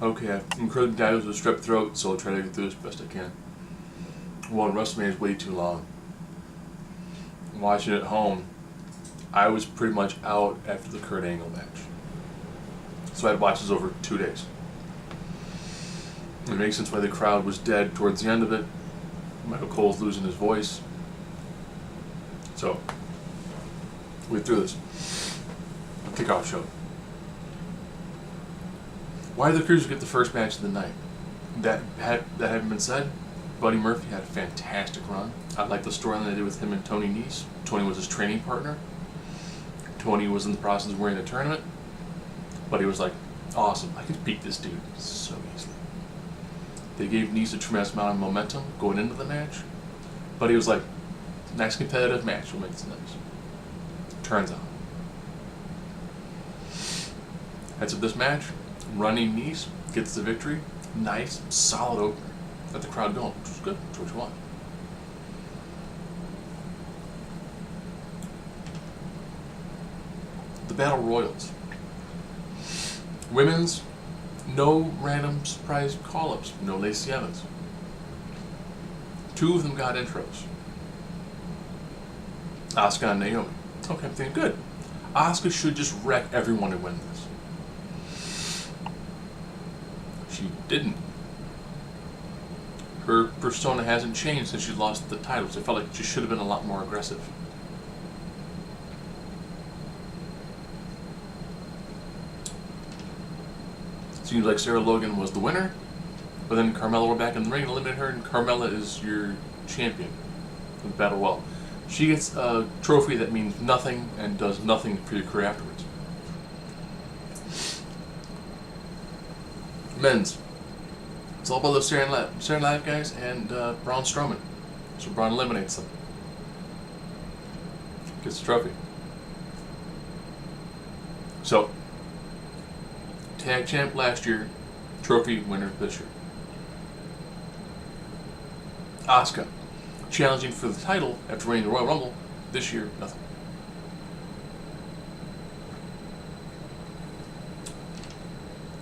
Okay, I'm incredibly diagnosed with strep throat, so I'll try to get through this best I can. One, WrestleMania is way too long. Watching it at home, I was pretty much out after the Kurt Angle match. So I had to watch this over 2 days. It makes sense why the crowd was dead towards the end of it. Michael Cole's losing his voice. So, we get through this. Kickoff show. Why did the Cruisers get the first match of the night? That having been said, Buddy Murphy had a fantastic run. I like the storyline they did with him and Tony Nese. Tony was his training partner. Tony was in the process of winning a tournament. Buddy was like, awesome, I could beat this dude so easily. They gave Nese a tremendous amount of momentum going into the match. Buddy was like, nice competitive match, we'll make this nice. Turns out. Heads up this match, running Nese gets the victory. Nice, solid opener. Got the crowd going, which was good. That's what you want. The Battle Royals. Women's, no random surprise call-ups. No Lacey Evans. 2 of them got intros. Asuka and Naomi. Okay, I'm thinking, good. Asuka should just wreck everyone and win this. She didn't. Her persona hasn't changed since she lost the titles. I felt like she should have been a lot more aggressive. Seems like Sarah Logan was the winner, but then Carmella went back in the ring and eliminated her, and Carmella is your champion of the Battle Royal. She gets a trophy that means nothing and does nothing for your career afterwards. Men's. It's all about those Saturday Night guys and Braun Strowman. So Braun eliminates them. Gets the trophy. So, tag champ last year, trophy winner this year. Asuka, challenging for the title after winning the Royal Rumble. This year, nothing.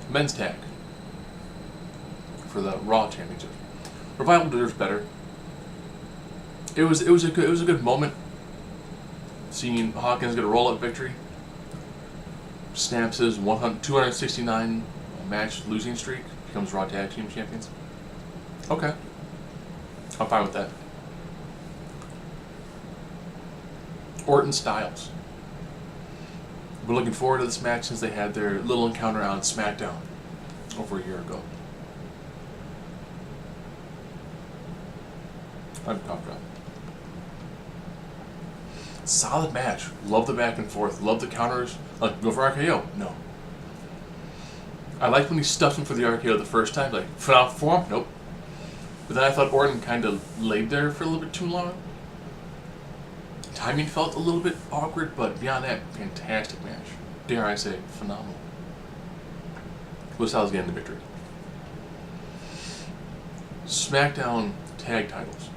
Men's tag for the Raw Championship. Revival deserves better. It was a good moment. Seeing Hawkins get a roll-up victory. Snaps his 269 match losing streak. Becomes Raw Tag Team Champions. Okay. I'm fine with that. Orton Styles. We're looking forward to this match since they had their little encounter on SmackDown over a year ago. I'm pumped up. Solid match. Love the back and forth. Love the counters. Like, go for RKO. No. I liked when he stuffed him for the RKO the first time. Like, phenomenal form? Nope. But then I thought Orton kind of laid there for a little bit too long. Timing felt a little bit awkward, but beyond that, fantastic match. Dare I say, phenomenal. Styles getting the victory. SmackDown tag titles.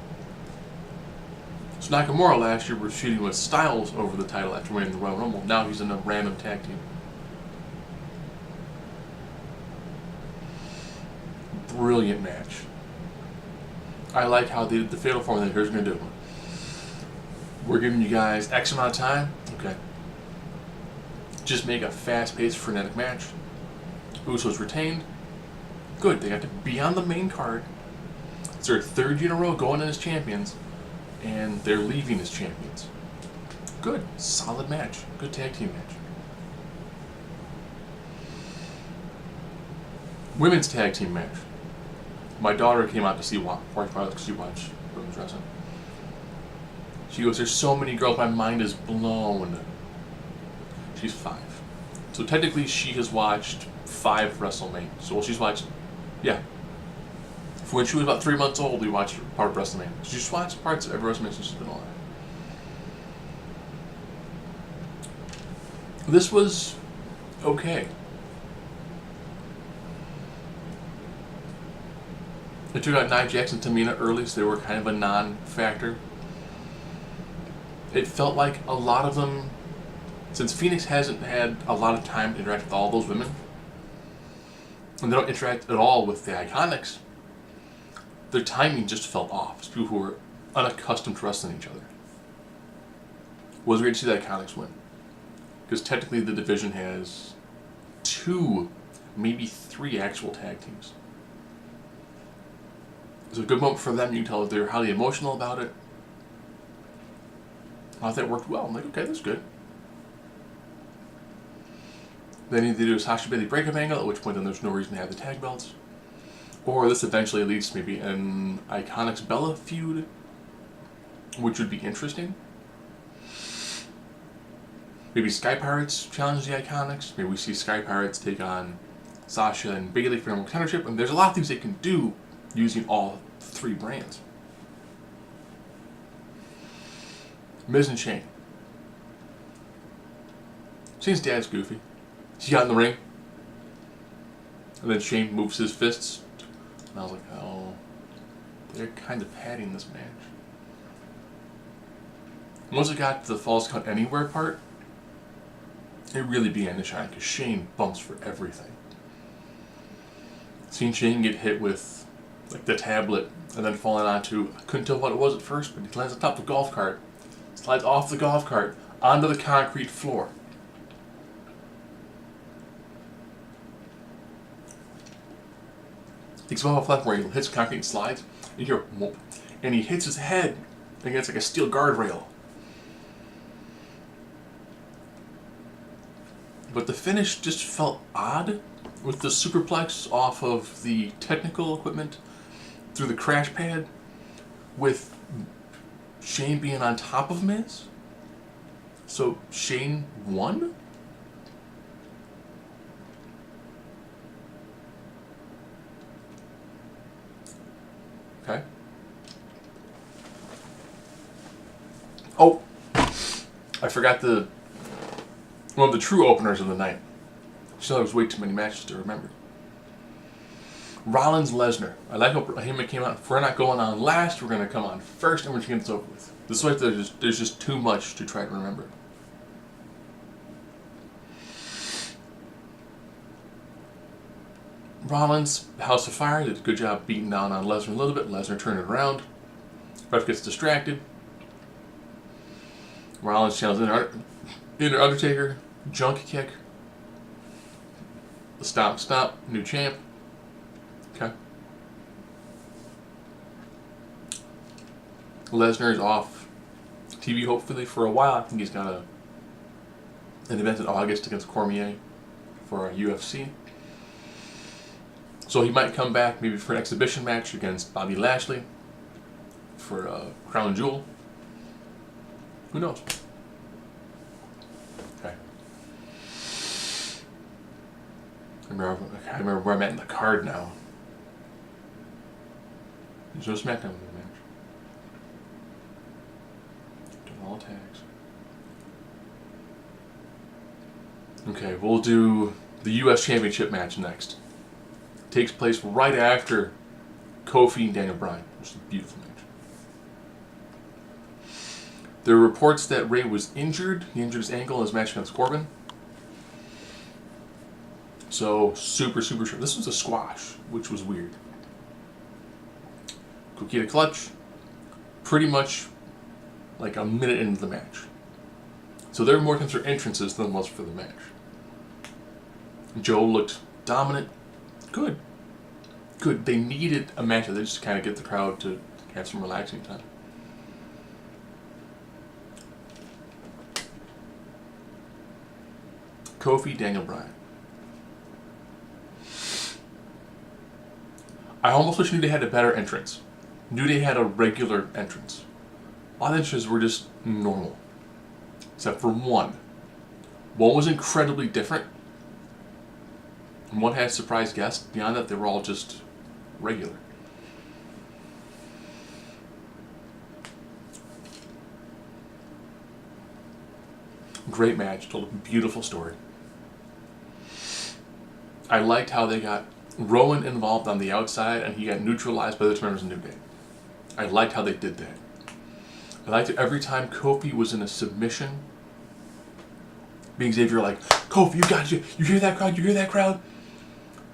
So Nakamura last year was shooting with Styles over the title after winning the Royal Rumble. Now he's in a random tag team. Brilliant match. I like how they did the fatal form. Here's what we're going to do. We're giving you guys X amount of time. Okay. Just make a fast-paced, frenetic match. Usos retained. Good. They got to be on the main card. It's their 3rd year in a row going in as champions. And they're leaving as champions. Good. Solid match. Good tag team match. Women's tag team match. My daughter came out to see because she watched women's wrestling. She goes, there's so many girls, my mind is blown. She's 5. So technically she has watched 5 WrestleMania. So she's watched, yeah. When she was about 3 months old, we watched part of WrestleMania. She's watched parts of every WrestleMania since she's been alive. This was okay. They took out Nia Jax and Tamina early, so they were kind of a non-factor. It felt like a lot of them, since Phoenix hasn't had a lot of time to interact with all those women, and they don't interact at all with the Iconics, their timing just felt off. It's people who were unaccustomed to wrestling each other. It was great to see the Iconics win. Because technically the division has 2, maybe 3 actual tag teams. It was a good moment for them. You can tell that they're highly emotional about it. I thought it worked well. I'm like, okay, that's good. Then they do a Sasha Bailey breakup angle, at which point then there's no reason to have the tag belts. Or this eventually leads to maybe an Iconics Bella feud, which would be interesting. Maybe Sky Pirates challenge the Iconics. Maybe we see Sky Pirates take on Sasha and Bailey for number one contendership. And there's a lot of things they can do using all 3 brands. Miz and Shane. Shane's dad's goofy. He got in the ring, and then Shane moves his fists, and I was like, oh, they're kind of padding this match. Once it got to the Falls Count Anywhere part, it really began to shine, because Shane bumps for everything. Seeing Shane get hit with like the tablet, and then falling onto, I couldn't tell what it was at first, but he lands on top of the golf cart, slides off the golf cart, onto the concrete floor. Takes off a left where he hits concrete and slides, and you hear whoop, and he hits his head against like a steel guardrail. But the finish just felt odd, with the superplex off of the technical equipment through the crash pad, with Shane being on top of Miz. So Shane won? Okay. Oh, I forgot one of the true openers of the night. Still, there was way too many matches to remember. Rollins Lesnar. I like how him came out. If we're not going on last, we're going to come on first, and we're just going to get this over with. This way, there's just too much to try to remember. Rollins, House of Fire, did a good job beating down on Lesnar a little bit. Lesnar turned it around. Ref gets distracted. Rollins channels in Undertaker, junk kick. Stomp, new champ. Okay. Lesnar is off TV hopefully for a while. I think he's got an event in August against Cormier for UFC. So he might come back maybe for an exhibition match against Bobby Lashley for Crown Jewel. Who knows? Okay. I remember where I'm at in the card now. There's no SmackDown in the match. Doing all tags. Okay, we'll do the U.S. Championship match next. Takes place right after Kofi and Daniel Bryan, which is a beautiful match. There are reports that Ray was injured. He injured his ankle in his match against Corbin. So, super short. This was a squash, which was weird. Coquina clutch, pretty much like a minute into the match. So there were more times for entrances than was for the match. Joe looked dominant. Good. They needed a match that just kind of get the crowd to have some relaxing time. Kofi, Daniel Bryan. I almost wish New Day had a better entrance. New Day had a regular entrance. A lot of entrances were just normal. Except for one. One was incredibly different. And one had a surprise guest. Beyond that, they were all just regular. Great match. Told a beautiful story. I liked how they got Rowan involved on the outside and he got neutralized by the members of New Day. I liked how they did that. I liked it every time Kofi was in a submission. Being Xavier like, Kofi, you got you. You hear that crowd? You hear that crowd?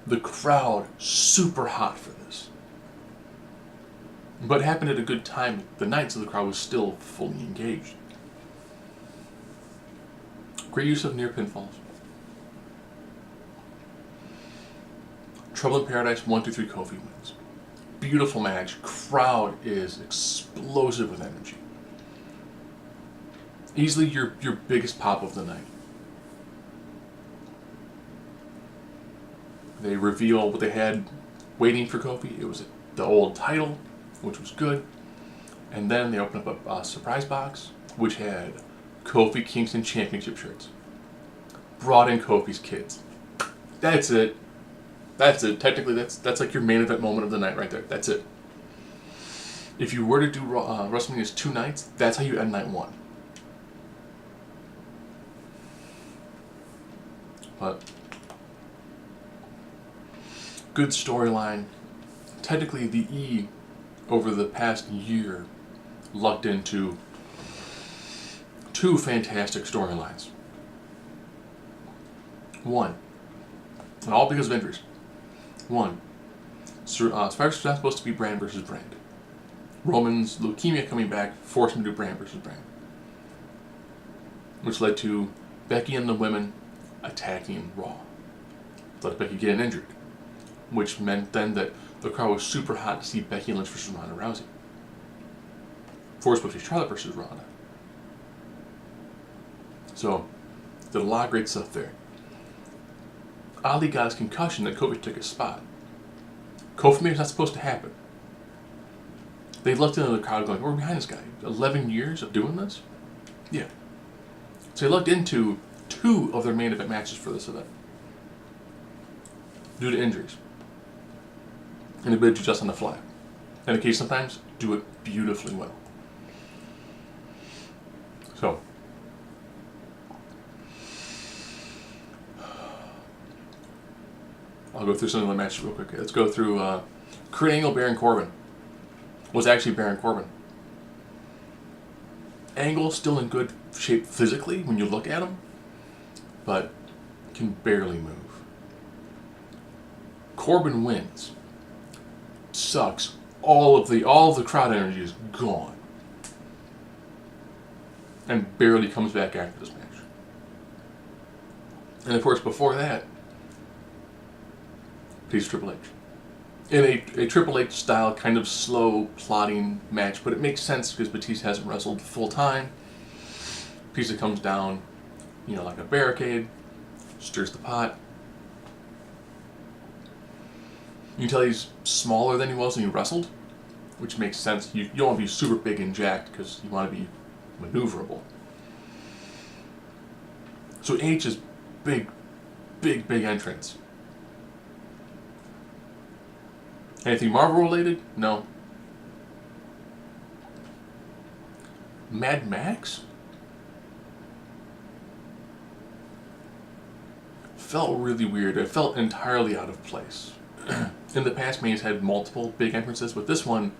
The crowd super hot for this. But it happened at a good time the night, so the crowd was still fully engaged. Great use of near pinfalls. Trouble in Paradise 1, 2, 3 Kofi wins. Beautiful match. Crowd is explosive with energy. Easily your biggest pop of the night. They reveal what they had waiting for Kofi. It was the old title, which was good. And then they opened up a surprise box, which had Kofi Kingston Championship shirts. Brought in Kofi's kids. That's it. That's it. Technically, that's like your main event moment of the night right there. That's it. If you were to do WrestleMania's 2 nights, that's how you end night 1. But good storyline. Technically, the E over the past year lucked into 2 fantastic storylines. 1, and all because of injuries. 1, Survivor's not supposed to be brand versus brand. Roman's leukemia coming back forced him to do brand versus brand, which led to Becky and the women attacking Raw. Let Becky get injured, which meant then that the crowd was super hot to see Becky Lynch versus Ronda Rousey. Forced versus Charlotte versus Ronda. So, did a lot of great stuff there. Ali got his concussion and Kofi took his spot. Kofi made it not supposed to happen. They looked into the crowd going, we're behind this guy. 11 years of doing this? Yeah. So they looked into 2 of their main event matches for this event due to injuries. And the ability to adjust on the fly. And the case sometimes do it beautifully well. So, I'll go through some of the matches real quick. Let's go through Kurt Angle, Baron Corbin. Was actually Baron Corbin. Angle still in good shape physically when you look at him, but can barely move. Corbin wins. Sucks. All of the crowd energy is gone. And barely comes back after this match. And of course before that, he's Triple H. In a Triple H style, kind of slow, plodding match, but it makes sense because Batista hasn't wrestled full time. Batista comes down, like a barricade, stirs the pot. You can tell he's smaller than he was when he wrestled, which makes sense. You don't want to be super big and jacked because you want to be maneuverable. So H is big entrance. Anything Marvel related? No. Mad Max? Felt really weird. It felt entirely out of place. In the past, Mania's had multiple big entrances, but this one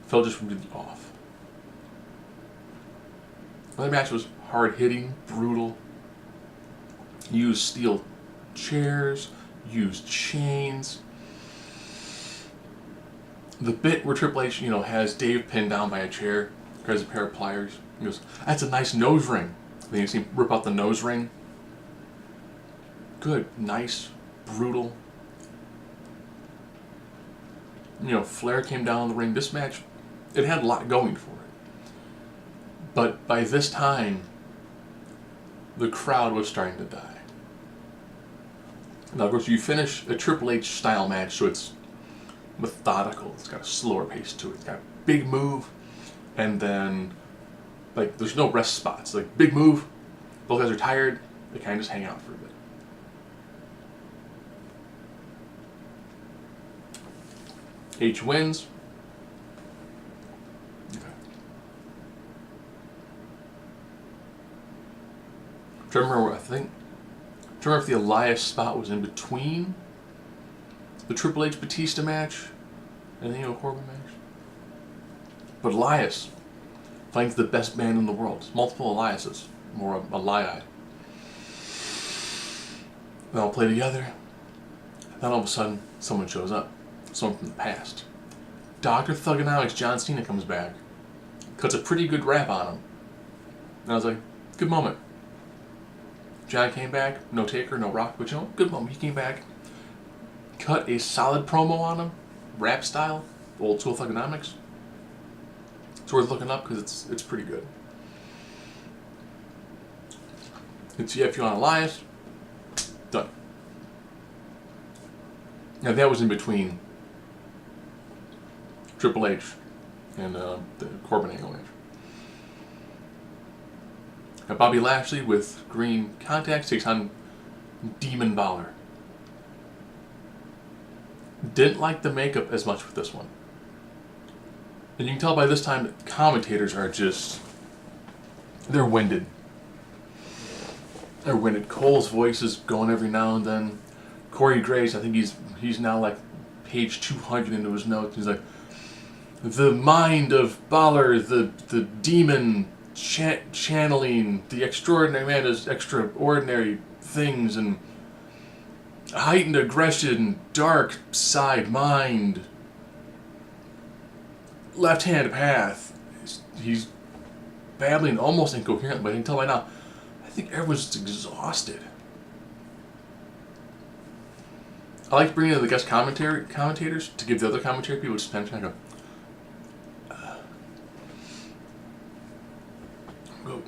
felt just really off. Another match was hard-hitting, brutal. Used steel chairs, used chains. The bit where Triple H, has Dave pinned down by a chair, grabs a pair of pliers. He goes, "That's a nice nose ring." Then you see him rip out the nose ring. Good, nice, brutal. Flair came down the ring. This match, it had a lot going for it. But by this time, the crowd was starting to die. Now, of course, you finish a Triple H style match, so it's methodical. It's got a slower pace to it. It's got a big move, and then, there's no rest spots. Big move, both guys are tired, they kind of just hang out for a bit. H wins. Okay. Do you remember if the Elias spot was in between the Triple H Batista match and the Corbin match? But Elias finds the best man in the world. It's multiple Eliases, more Elii. They all play together. Then all of a sudden, someone shows up. Someone from the past. Dr. Thugonomics John Cena comes back. Cuts a pretty good rap on him. And I was like, good moment. John came back, no Taker, no Rock, but you know, good moment. He came back, cut a solid promo on him, rap style, old school Thugonomics. It's worth looking up because it's pretty good. It's if you want Elias, done. Now that was in between Triple H and the Corbin Angle match. Now Bobby Lashley with green contacts takes on Demon Balor. Didn't like the makeup as much with this one. And you can tell by this time that commentators are just, they're winded. They're winded. Cole's voice is going every now and then. Corey Graves, I think he's now like page 200 into his notes. He's like, the mind of Balor, the demon channeling, the extraordinary man does extraordinary things, and heightened aggression, dark side mind, left hand path. He's babbling almost incoherent, but I can tell by now, I think everyone's exhausted. I like bringing in the guest commentators to give the other commentary people just kind of go,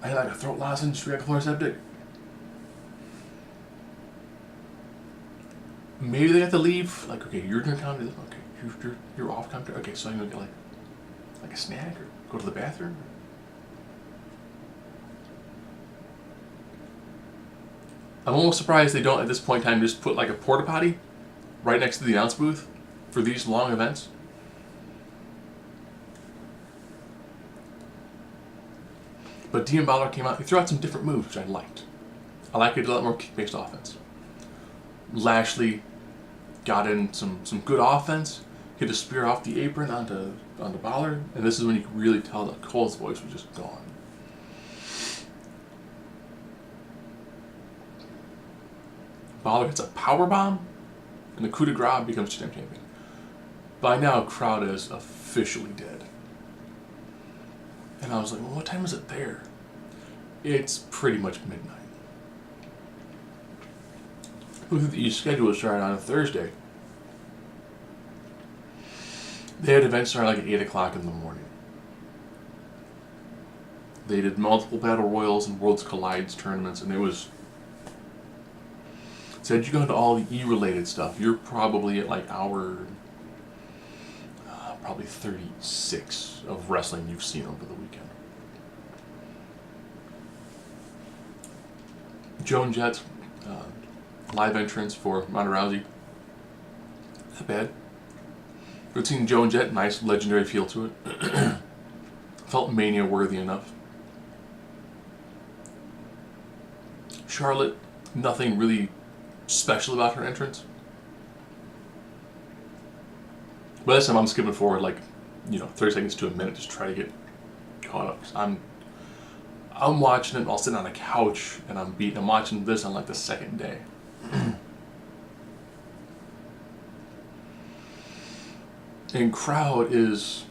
I had like a throat lozenge, reactive septic. Maybe they have to leave. Like, okay, you're doing comedy. Okay, you're off commentary. Okay, so I'm gonna get like a snack or go to the bathroom. I'm almost surprised they don't at this point in time just put like a porta potty right next to the announce booth for these long events. But Demon Balor came out, he threw out some different moves, which I liked. I like it a lot more kick-based offense. Lashley got in some good offense, hit a spear off the apron onto Balor, and this is when you could really tell that Cole's voice was just gone. Balor hits a powerbomb, and the coup de grace becomes champion. By now, crowd is officially dead. And I was like, well, what time is it there? It's pretty much midnight. Look at the schedule started on a Thursday. They had events start like at 8 o'clock in the morning. They did multiple Battle Royals and Worlds Collides tournaments, and it was... Said you go into all the E-related stuff, you're probably at like hour... probably 36 of wrestling you've seen over the weekend. Joan Jett, live entrance for Ronda Rousey. Not bad. Good seeing Joan Jett, nice legendary feel to it. Felt Mania worthy enough. Charlotte, nothing really special about her entrance. But this time I'm skipping forward like, 30 seconds to a minute just to try to get caught up. I'm watching it while sitting on a couch and I'm watching this on like the second day. And crowd is,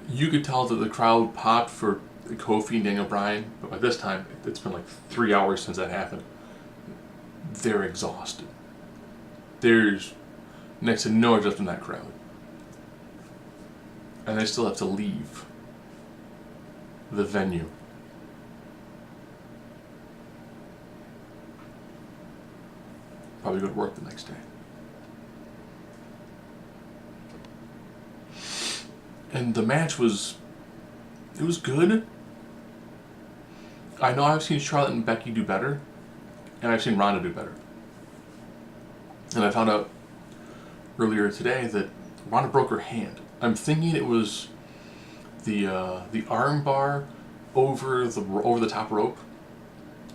you could tell that the crowd popped for Kofi and Daniel Bryan, but by this time it's been like 3 hours since that happened. They're exhausted. There's next to no adjustment in that crowd. And they still have to leave the venue. Probably go to work the next day. And the match was good. I know I've seen Charlotte and Becky do better, and I've seen Ronda do better. And I found out earlier today that Ronda broke her hand. I'm thinking it was the arm bar over the top rope,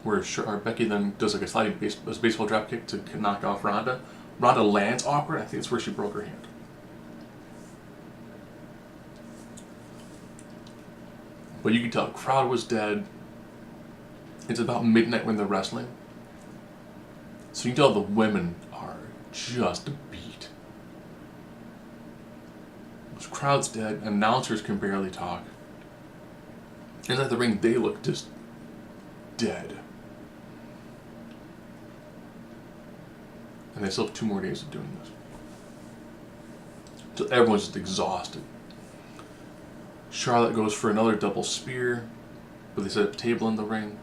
where Becky then does like a sliding baseball drop kick to knock off Ronda. Ronda lands awkward. I think it's where she broke her hand. But you can tell the crowd was dead. It's about midnight when they're wrestling. So you can tell the women are just beat. This crowd's dead. Announcers can barely talk. Inside the ring, they look just dead. And they still have 2 more days of doing this. So everyone's just exhausted. Charlotte goes for another double spear, but they set up a table in the ring.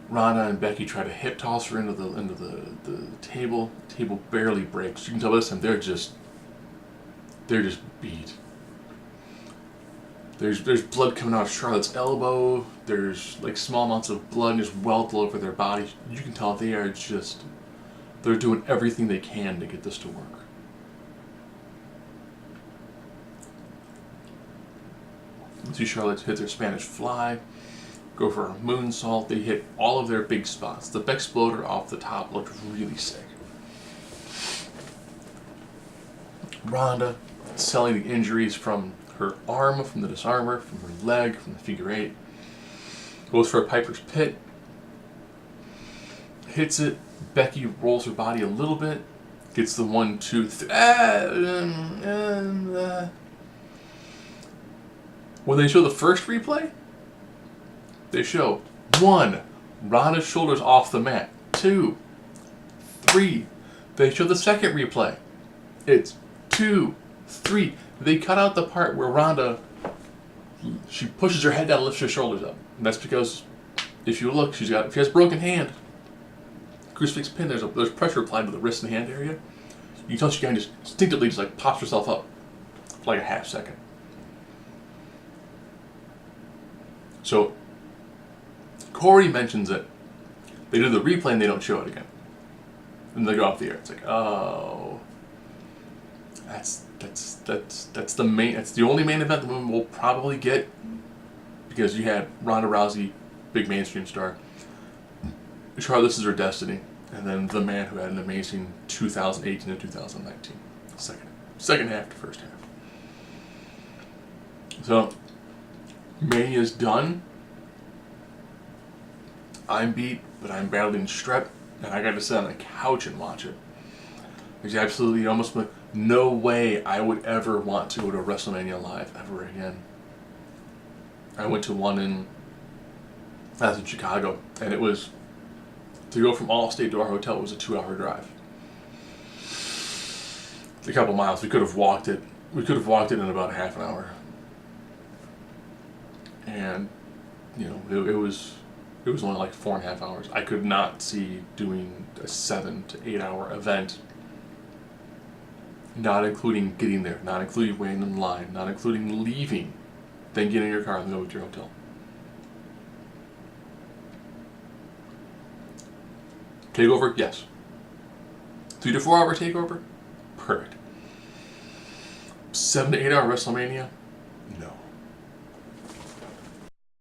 Ronda and Becky try to hip toss her into the table. The table barely breaks. You can tell this time they're just beat. There's blood coming out of Charlotte's elbow. There's like small amounts of blood just welled all over their body. You can tell they're doing everything they can to get this to work. You see Charlotte hit their Spanish fly, go for a moonsault. They hit all of their big spots. The Bexploder off the top looked really sick. Ronda selling the injuries from her arm, from the disarmer, from her leg, from the figure 8. Goes for a Piper's Pit. Hits it. Becky rolls her body a little bit. Gets the 1, 2, 3. When they show the first replay, they show 1, Ronda's shoulders off the mat. 2, 3. They show the second replay. It's 2, 3. They cut out the part where Ronda, she pushes her head down and lifts her shoulders up. And that's because, if you look, she has a broken hand. Crucifix pin, there's pressure applied to the wrist and hand area. You can tell she kind of just instinctively just like pops herself up for like a half second. So, Corey mentions it. They do the replay and they don't show it again. And they go off the air. It's like, oh, that's the only main event the women will probably get, because you had Ronda Rousey, big mainstream star. Charlotte, this is her destiny, and then the man who had an amazing 2018 and 2019, second half to first half. So, Mania's done. I'm beat, but I'm battling strep, and I got to sit on the couch and watch it. There's absolutely almost no way I would ever want to go to WrestleMania Live ever again. I went to one in Chicago, and it was, to go from Allstate to our hotel was a 2-hour drive. A couple miles. We could have walked it. We could have walked it in about half an hour. And, you know, it was only like 4.5 hours. I could not see doing a 7 to 8 hour event, not including getting there, not including waiting in line, not including leaving, then getting in your car and going to your hotel. Takeover? Yes. 3 to 4 hour takeover? Perfect. 7 to 8 hour WrestleMania? No.